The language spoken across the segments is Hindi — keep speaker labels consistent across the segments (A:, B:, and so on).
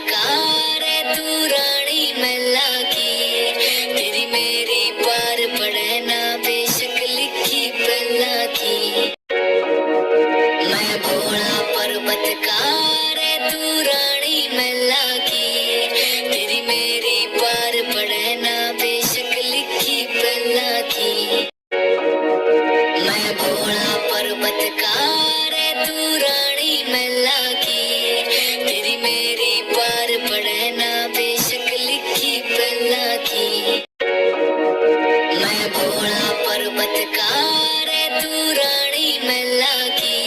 A: पर्वतकार है तू रानी मैला की, तेरी मेरी पार पड़े ना बेशक लिखी पहला की। मैं भोला पर्वतकार है तू रानी मैला की, तेरी मेरी पार पड़े ना बेशक लिखी पहला की। मैं भोला पर्वतकार है तू रानी मैला की, तेरी मेरी पार पड़े ना बेशक लिखी पहला की। मैं भोला पर्वतकार है तू रानी मैला की,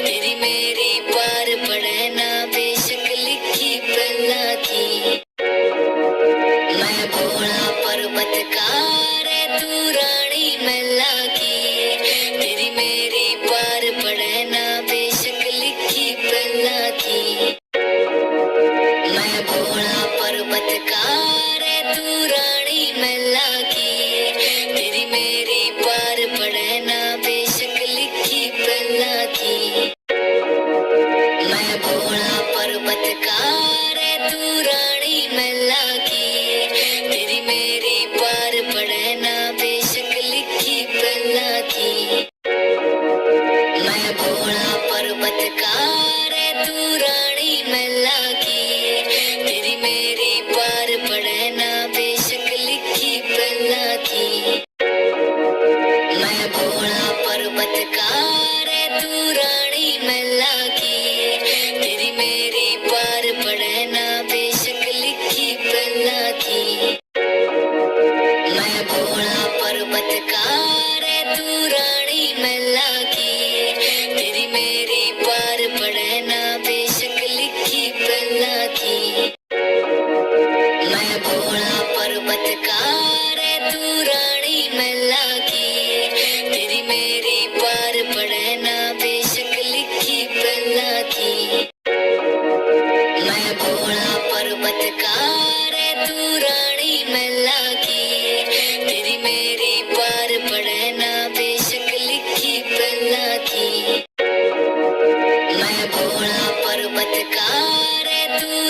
A: तेरी मेरी पार पड़े ना बेशक लिखी पहला की। मैं भोला पर्वतकार है तू रानी मैला की, तेरी मेरी पार पड़े ना बेशक लिखी पहला की। मैं भोला पर्वतकार है तू रानी मैला की, तेरी मेरी पार पड़े ना बेशक लिखी पहला की। मैं भोला पर्वतकार है तू रानी मैला की, तेरी मेरी पार पड़े ना बेशक लिखी पहला की। मैं भोला पर्वतकार है तू रानी मैला की, तेरी मेरी पार पड़े ना बेशक लिखी पहला की। मैं भोला पर्वतकार है तू रानी मैला की, तेरी मेरी पार पड़े ना बेशक लिखी पहला की। मैं भोला पर्वतकार है तू रानी मैला की, तेरी मेरी पार पड़े ना बेशक लिखी पहला की। मैं भोला पर्वतकार है तू रानी मैला की, तेरी मेरी पार पड़े ना बेशक लिखी पहला की। मैं भोला पर्वतकार है तू रानी मैला की, तेरी मेरी पार पड़े ना बेशक लिखी पहला की। मैं भोला पर्वतकार है तू